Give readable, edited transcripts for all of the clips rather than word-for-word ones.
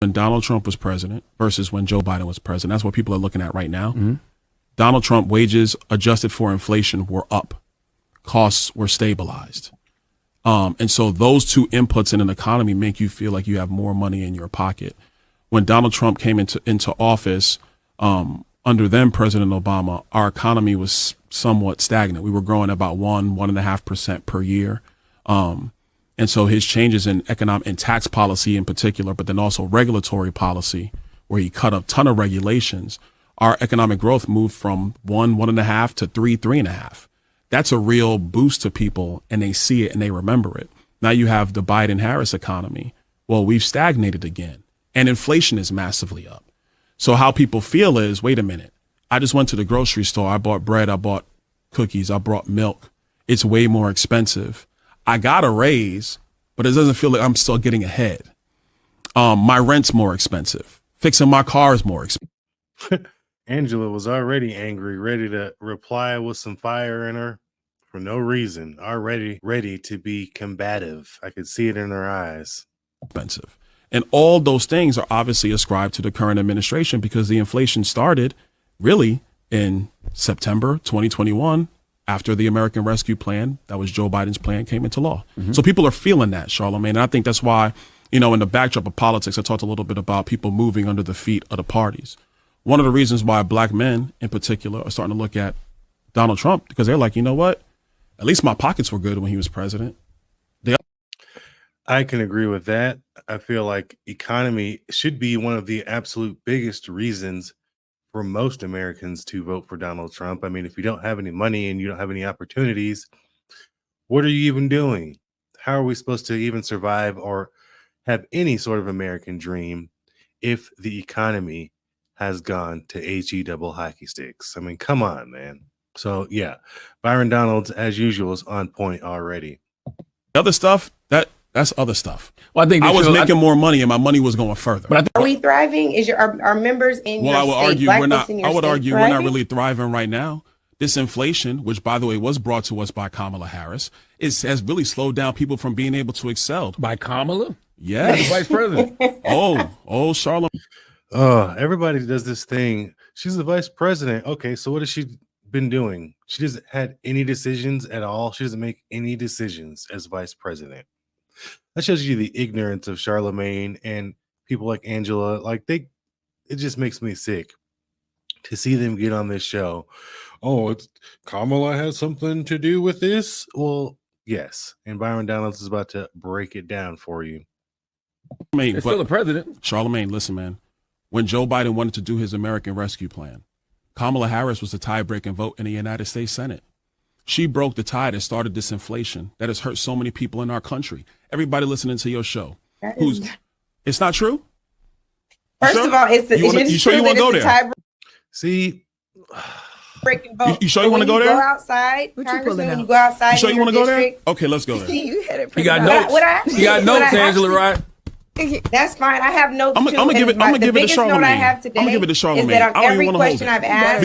when Donald Trump was president versus when Joe Biden was president. That's what people are looking at right now. Mm-hmm. Donald Trump wages adjusted for inflation were up. Costs were stabilized. And so those two inputs in an economy make you feel like you have more money in your pocket. When Donald Trump came into office, under then President Obama, our economy was somewhat stagnant. We were growing about 1.5% per year. And so his changes in economic and tax policy in particular, but then also regulatory policy, where he cut a ton of regulations, our economic growth moved from 1.5 to 3.5. That's a real boost to people, and they see it and they remember it. Now you have the Biden-Harris economy. Well, we've stagnated again, and inflation is massively up. So how people feel is, wait a minute, I just went to the grocery store. I bought bread. I bought cookies. I bought milk. It's way more expensive. I got a raise, but it doesn't feel like I'm still getting ahead. My rent's more expensive. Fixing my car is more expensive. Angela was already angry, ready to reply with some fire in her for no reason, already ready to be combative. I could see it in her eyes. Expensive. And all those things are obviously ascribed to the current administration because the inflation started really in September 2021 after the American Rescue Plan, that was Joe Biden's plan, came into law. Mm-hmm. So people are feeling that, Charlamagne. And I think that's why, in the backdrop of politics, I talked a little bit about people moving under the feet of the parties. One of the reasons why black men in particular are starting to look at Donald Trump, because they're like, you know what? At least my pockets were good when he was president. I can agree with that. I feel like economy should be one of the absolute biggest reasons for most Americans to vote for Donald Trump. I mean, if you don't have any money and you don't have any opportunities, what are you even doing? How are we supposed to even survive or have any sort of American dream if the economy has gone to HE double hockey sticks? I mean, come on, man. So yeah, Byron Donalds, as usual, is on point already. Other stuff, that's other stuff. Well, I think I was making more money and my money was going further. But are we thriving? Is our members in your state? I would argue we're not really thriving right now. This inflation, which by the way was brought to us by Kamala Harris, has really slowed down people from being able to excel. By Kamala? Yes. Vice president. Charlamagne. Everybody does this thing. She's the vice president. Okay, so what has she been doing? She doesn't had any decisions at all. She doesn't make any decisions as vice president. That shows you the ignorance of Charlamagne and people like Angela. It just makes me sick to see them get on this show. Oh, Kamala has something to do with this? Well, yes. And Byron Donalds is about to break it down for you. It's still the president. Charlamagne, listen, man. When Joe Biden wanted to do his American Rescue Plan, Kamala Harris was the tie-breaking vote in the United States Senate. She broke the tie that started this inflation that has hurt so many people in our country. Everybody listening to your show, it's not true. First of all, you sure you want to go there? See, breaking vote. You sure you want to go there? Go outside, Congressman. When you go outside, you sure you want to go there? Okay, let's go there. You had it You got notes. You got notes, Angela, right? That's fine. I have notes. I'm gonna give it to Charlamagne. Note I have today I'm gonna give it to Charlamagne. is that on every question I've asked,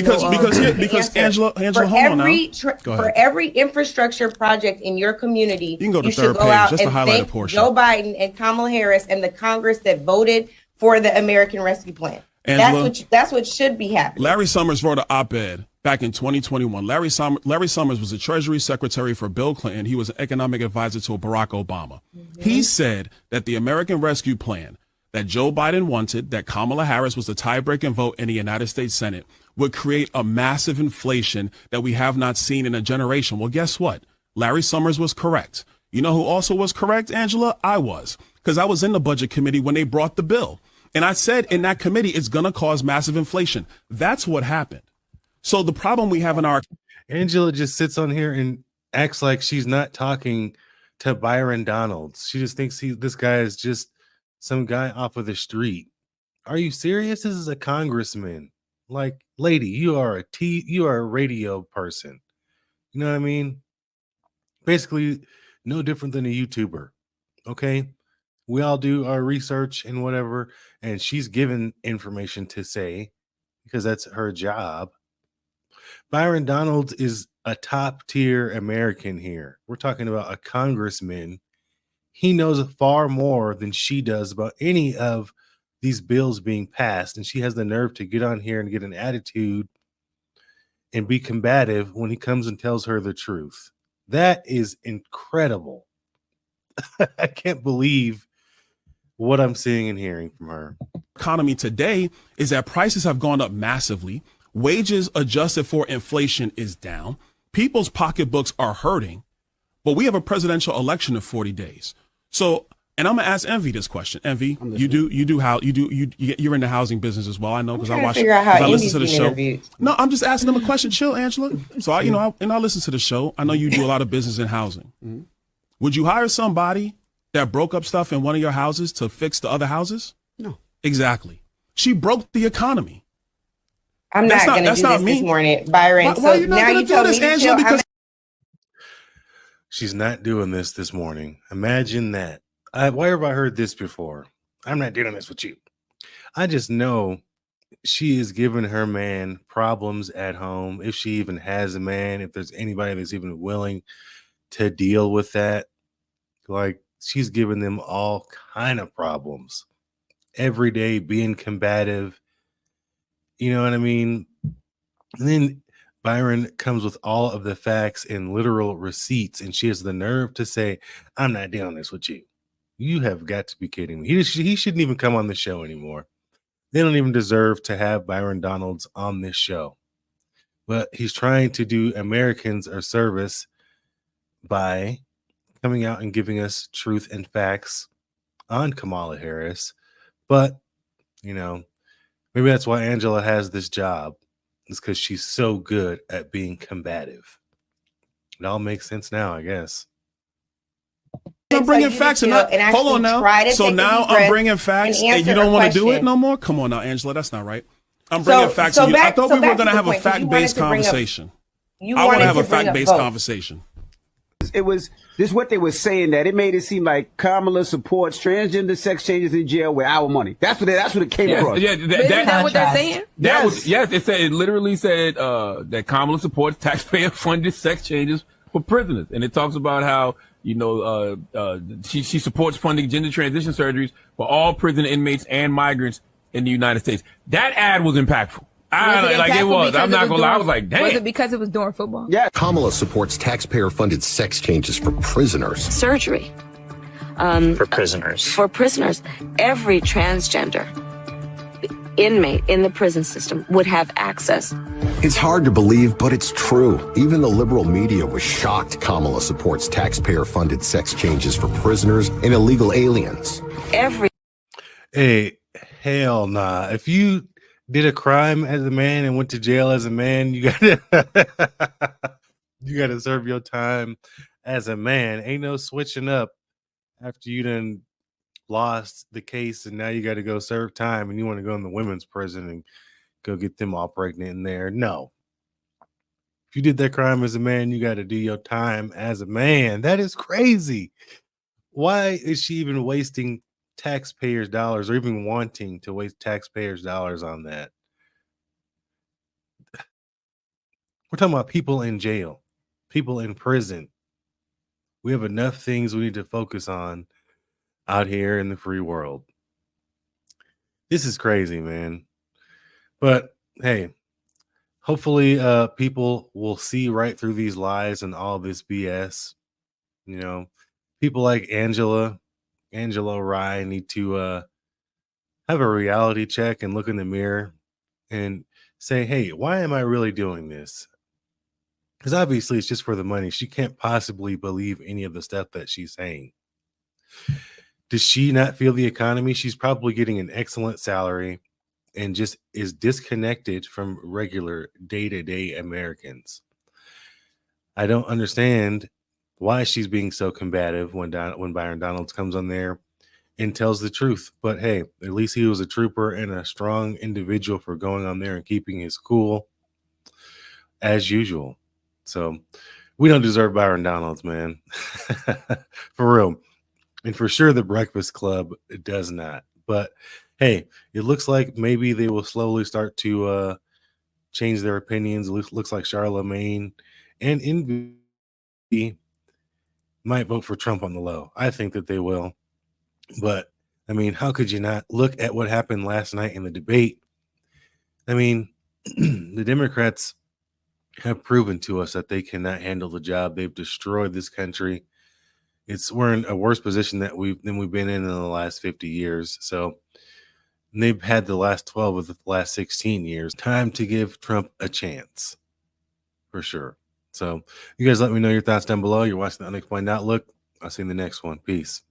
because Angela, hold on now. For every infrastructure project in your community, you can go to should third go page, out just and to highlight thank a portion. Joe Biden and Kamala Harris and the Congress that voted for the American Rescue Plan. Angela, that's what should be happening. Larry Summers wrote an op-ed back in 2021. Larry Summers was the Treasury Secretary for Bill Clinton. He was an economic advisor to Barack Obama. Mm-hmm. He said that the American Rescue Plan that Joe Biden wanted, that Kamala Harris was the tie-breaking vote in the United States Senate, would create a massive inflation that we have not seen in a generation. Well, guess what? Larry Summers was correct. You know who also was correct, Angela? I was, because I was in the budget committee when they brought the bill. And I said in that committee, it's going to cause massive inflation. That's what happened. So the problem we have in our... Angela just sits on here and acts like she's not talking to Byron Donalds. She just thinks this guy is just some guy off of the street. Are you serious? This is a congressman. Like, lady, you are a radio person. You know what I mean? Basically, no different than a YouTuber. Okay? We all do our research and whatever, and she's given information to say because that's her job. Byron Donalds is a top tier American here. We're talking about a congressman. He knows far more than she does about any of these bills being passed, and she has the nerve to get on here and get an attitude and be combative when he comes and tells her the truth. That is incredible. I can't believe what I'm seeing and hearing from her. Economy today is that prices have gone up massively. Wages adjusted for inflation is down. People's pocketbooks are hurting, but we have a presidential election in 40 days. So, and I'm gonna ask Envy this question. Envy, you're in the housing business as well. I know because I watch. I listen to the show. Interviewed. No, I'm just asking them a question. Chill, Angela. So I listen to the show. I know you do a lot of business in housing. Mm-hmm. Would you hire somebody that broke up stuff in one of your houses to fix the other houses? No. Exactly. She broke the economy. I'm not going to do this morning, Byron. Why are you not going to do this, Angela? Because she's not doing this morning. Imagine that. Why have I heard this before? I'm not doing this with you. I just know she is giving her man problems at home. If she even has a man, if there's anybody that's even willing to deal with that, like she's giving them all kind of problems every day, being combative. You know what I mean? And then Byron comes with all of the facts and literal receipts, and she has the nerve to say, I'm not doing this with you. You have got to be kidding me. He shouldn't even come on the show anymore. They don't even deserve to have Byron Donalds on this show. But he's trying to do Americans a service by coming out and giving us truth and facts on Kamala Harris. But, you know, maybe that's why Angela has this job. It's because she's so good at being combative. It all makes sense now, I guess. I'm bringing facts and hold on now. So now I'm bringing facts and you don't want to do it no more? Come on now, Angela. That's not right. I'm bringing facts. I thought we were going to have a fact-based conversation. I want to have a fact-based conversation. It was this what they were saying, that it made it seem like Kamala supports transgender sex changes in jail with our money. That's what it came across. Yeah, isn't that what they're saying? It literally said that Kamala supports taxpayer-funded sex changes for prisoners, and it talks about how she supports funding gender transition surgeries for all prison inmates and migrants in the United States. That ad was impactful. It was. I'm not gonna lie. I was like, damn. Was it because it was during football? Yeah. Kamala supports taxpayer-funded sex changes for prisoners. Surgery. For prisoners. For prisoners. Every transgender inmate in the prison system would have access. It's hard to believe, but it's true. Even the liberal media was shocked Kamala supports taxpayer-funded sex changes for prisoners and illegal aliens. Hey, hell nah. If you did a crime as a man and went to jail as a man, you gotta serve your time as a man. Ain't no switching up after you done lost the case and now you got to go serve time and you want to go in the women's prison and go get them all pregnant in there. No. If you did that crime as a man, you got to do your time as a man. That is crazy. Why is she even wasting taxpayers' dollars or even wanting to waste taxpayers' dollars on that? We're talking about people in jail, people in prison. We have enough things we need to focus on out here in the free world. This is crazy, man. But hey, hopefully people will see right through these lies and all this BS. You know, people like Angela Rye need to have a reality check and look in the mirror and say, hey, why am I really doing this? Because obviously it's just for the money. She can't possibly believe any of the stuff that she's saying. Does she not feel the economy? She's probably getting an excellent salary and just is disconnected from regular day-to-day Americans. I don't understand why she's being so combative when Byron Donalds comes on there and tells the truth. But hey, at least he was a trooper and a strong individual for going on there and keeping his cool as usual. So we don't deserve Byron Donalds, man. For real. And for sure, the Breakfast Club does not. But hey, it looks like maybe they will slowly start to change their opinions. It looks like Charlamagne and Envy might vote for Trump on the low. I think that they will. But I mean, how could you not look at what happened last night in the debate? I mean, the Democrats have proven to us that they cannot handle the job. They've destroyed this country. We're in a worse position than we've been in the last 50 years. So they've had the last 12 of the last 16 years. Time to give Trump a chance, for sure. So you guys let me know your thoughts down below. You're watching the Unexplained Outlook. I'll see you in the next one. Peace.